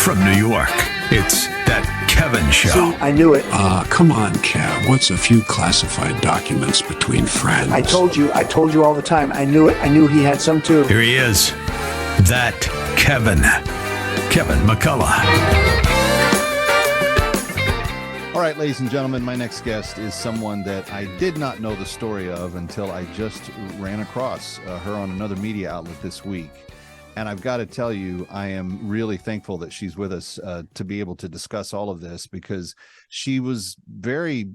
From New York, it's That Kevin Show. See, I knew it. Come on, Kev. What's a few classified documents between friends? I told you all the time. I knew it. I knew he had some too. Here he is, That Kevin McCullough. All right, ladies and gentlemen, my next guest is someone that I did not know the story of until I just ran across her on another media outlet this week. And I've got to tell you, I am really thankful that she's with us to be able to discuss all of this, because she was very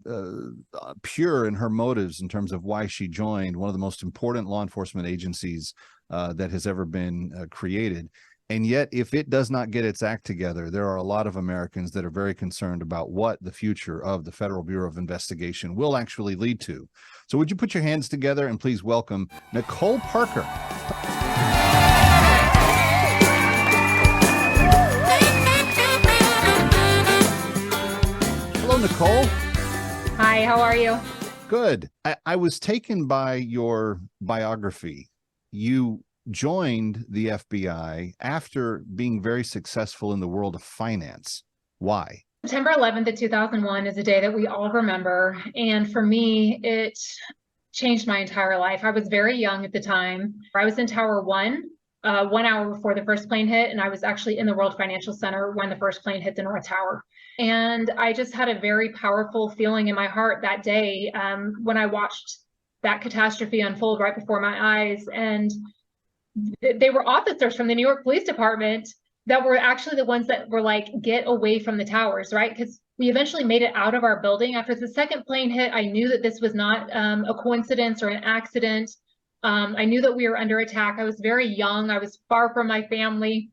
pure in her motives in terms of why she joined one of the most important law enforcement agencies that has ever been created. And yet, if it does not get its act together, there are a lot of Americans that are very concerned about what the future of the Federal Bureau of Investigation will actually lead to. So would you put your hands together and please welcome Nicole Parker. Hello, Nicole. Hi, how are you? Good. I was taken by your biography. You joined the FBI after being very successful in the world of finance. Why? September 11th of 2001 is a day that we all remember. And for me, it changed my entire life. I was very young at the time. I was in Tower 1, 1 hour before the first plane hit. And I was actually in the World Financial Center when the first plane hit the North Tower. And I just had a very powerful feeling in my heart that day when I watched that catastrophe unfold right before my eyes. And they were officers from the New York Police Department that were actually the ones that were like, get away from the towers, right? Because we eventually made it out of our building. After the second plane hit, I knew that this was not a coincidence or an accident. I knew that we were under attack. I was very young. I was far from my family.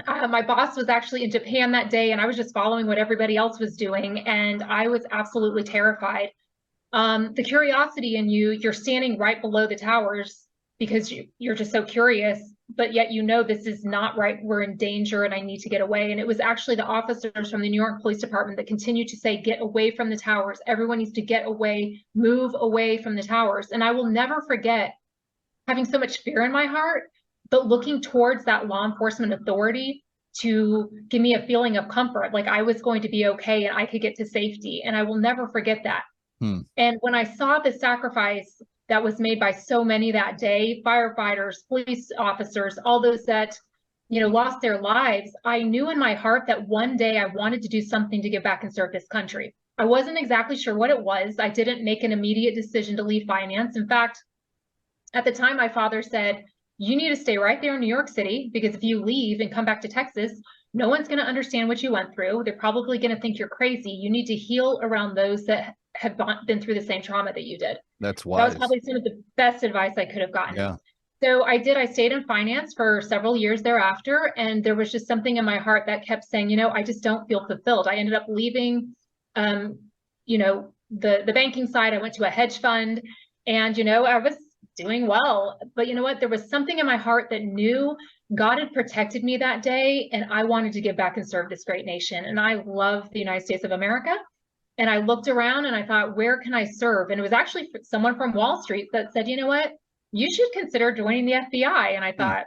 My boss was actually in Japan that day, and I was just following what everybody else was doing. And I was absolutely terrified. The curiosity in you, you're standing right below the towers, because you're just so curious, but yet you know this is not right. We're in danger and I need to get away. And it was actually the officers from the New York Police Department that continued to say, get away from the towers. Everyone needs to get away, move away from the towers. And I will never forget having so much fear in my heart, but looking towards that law enforcement authority to give me a feeling of comfort, like I was going to be okay and I could get to safety. And I will never forget that. And when I saw the sacrifice that was made by so many that day, firefighters, police officers, all those that, lost their lives, I knew in my heart that one day I wanted to do something to give back and serve this country. I wasn't exactly sure what it was. I didn't make an immediate decision to leave finance. In fact, at the time, my father said, you need to stay right there in New York City, because if you leave and come back to Texas, no one's going to understand what you went through. They're probably going to think you're crazy. You need to heal around those that have been through the same trauma that you did. That's wise. That was probably some of the best advice I could have gotten. Yeah. So I did. I stayed in finance for several years thereafter. And there was just something in my heart that kept saying, I just don't feel fulfilled. I ended up leaving, the banking side. I went to a hedge fund and, I was doing well. But you know what? There was something in my heart that knew God had protected me that day. And I wanted to give back and serve this great nation. And I love the United States of America. And I looked around and I thought, where can I serve? And it was actually someone from Wall Street that said, you know what, you should consider joining the FBI. And I thought,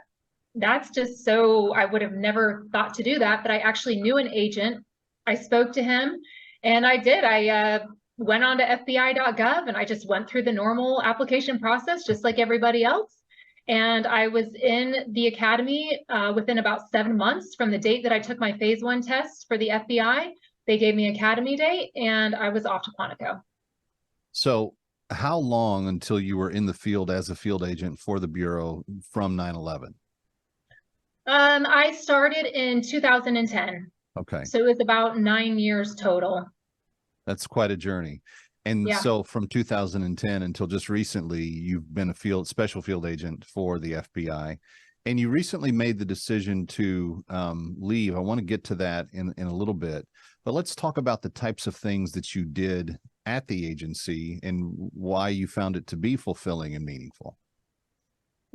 that's just so, I would have never thought to do that. But I actually knew an agent. I spoke to him and I did. I went on to FBI.gov and I just went through the normal application process, just like everybody else. And I was in the academy within about 7 months from the date that I took my phase 1 test for the FBI. They gave me academy date and I was off to Quantico. So how long until you were in the field as a field agent for the Bureau from 9/11? I started in 2010. Okay. So it was about 9 years total. That's quite a journey. And so from 2010 until just recently, you've been a special field agent for the FBI. And you recently made the decision to leave. I want to get to that in a little bit. But let's talk about the types of things that you did at the agency and why you found it to be fulfilling and meaningful.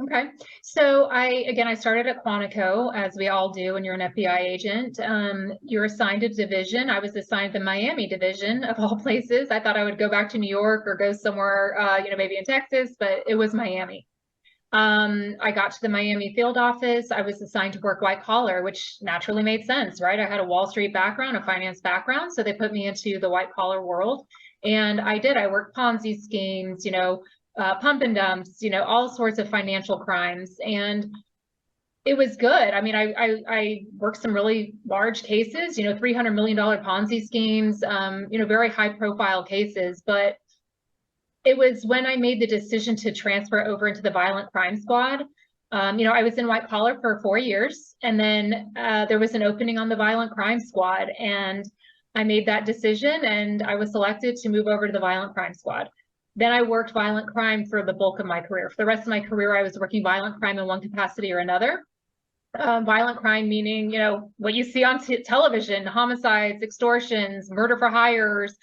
Okay. So I started at Quantico, as we all do when you're an FBI agent. You're assigned a division. I was assigned the Miami division of all places. I thought I would go back to New York or go somewhere, maybe in Texas, but it was Miami. I got to the Miami field office. I was assigned to work white collar, which naturally made sense, right? I had a Wall Street background, a finance background, so they put me into the white collar world. And I did. I worked Ponzi schemes, pump and dumps, all sorts of financial crimes. And it was good. I mean, I worked some really large cases, $300 million Ponzi schemes, very high profile cases. But it was when I made the decision to transfer over into the violent crime squad. I was in white collar for 4 years, and then there was an opening on the violent crime squad, and I made that decision, and I was selected to move over to the violent crime squad. Then I worked violent crime for the bulk of my career. For the rest of my career, I was working violent crime in one capacity or another. Violent crime meaning, what you see on television: homicides, extortions, murder for hires,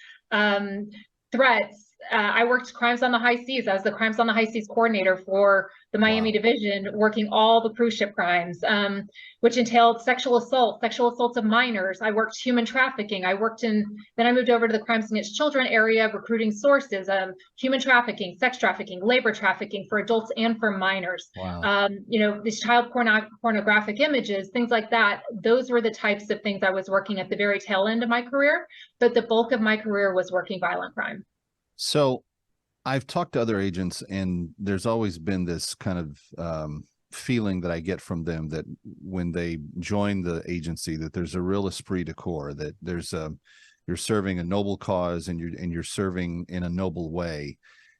threats. I worked crimes on the high seas. I was the crimes on the high seas coordinator for the Miami division, working all the cruise ship crimes, which entailed sexual assaults of minors. I worked human trafficking. Then I moved over to the crimes against children area, recruiting sources, human trafficking, sex trafficking, labor trafficking for adults and for minors. Wow. These child pornographic images, things like that. Those were the types of things I was working at the very tail end of my career, but the bulk of my career was working violent crime. So I've talked to other agents, and there's always been this kind of feeling that I get from them that when they join the agency, that there's a real esprit de corps, that you're serving a noble cause, and you're serving in a noble way.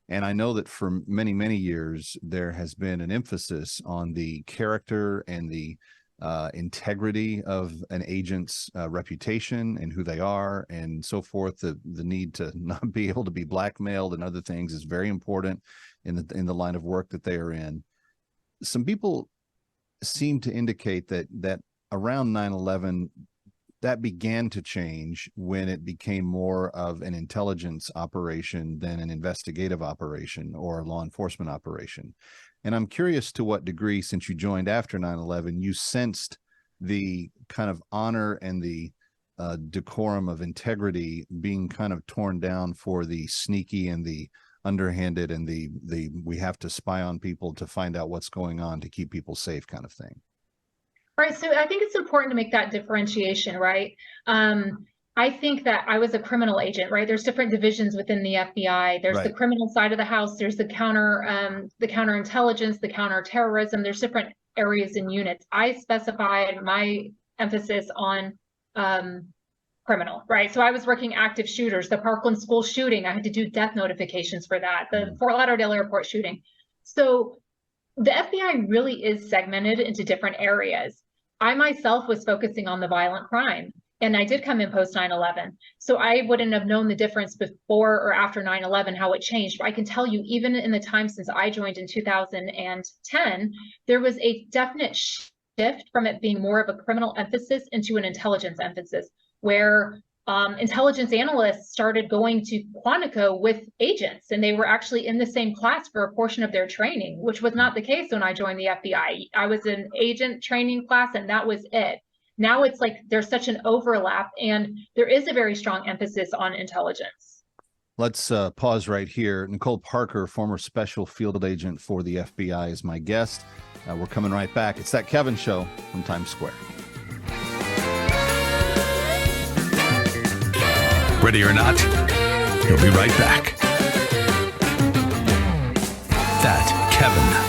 And I know that for many, many years, there has been an emphasis on the character and the integrity of an agent's reputation and who they are and so forth. The need to not be able to be blackmailed and other things is very important in the line of work that they are in. Some people seem to indicate that around 9/11, that began to change when it became more of an intelligence operation than an investigative operation or a law enforcement operation. And I'm curious to what degree, since you joined after 9/11, you sensed the kind of honor and the decorum of integrity being kind of torn down for the sneaky and the underhanded and the we have to spy on people to find out what's going on to keep people safe kind of thing. Right. So I think it's important to make that differentiation, right? I think that I was a criminal agent, right? There's different divisions within the FBI. There's the criminal side of the house. There's the counterintelligence, the counterterrorism. There's different areas and units. I specified my emphasis on criminal, right? So I was working active shooters, the Parkland school shooting. I had to do death notifications for that, the Fort Lauderdale airport shooting. So the FBI really is segmented into different areas. I myself was focusing on the violent crime. And I did come in post 9/11. So I wouldn't have known the difference before or after 9/11, how it changed. But I can tell you, even in the time since I joined in 2010, there was a definite shift from it being more of a criminal emphasis into an intelligence emphasis, where intelligence analysts started going to Quantico with agents, and they were actually in the same class for a portion of their training, which was not the case when I joined the FBI. I was in agent training class, and that was it. Now it's like there's such an overlap, and there is a very strong emphasis on intelligence. Let's pause right here. Nicole Parker, former special field agent for the FBI, is my guest. We're coming right back. It's That Kevin Show from Times Square. Ready or not, he'll be right back. That Kevin.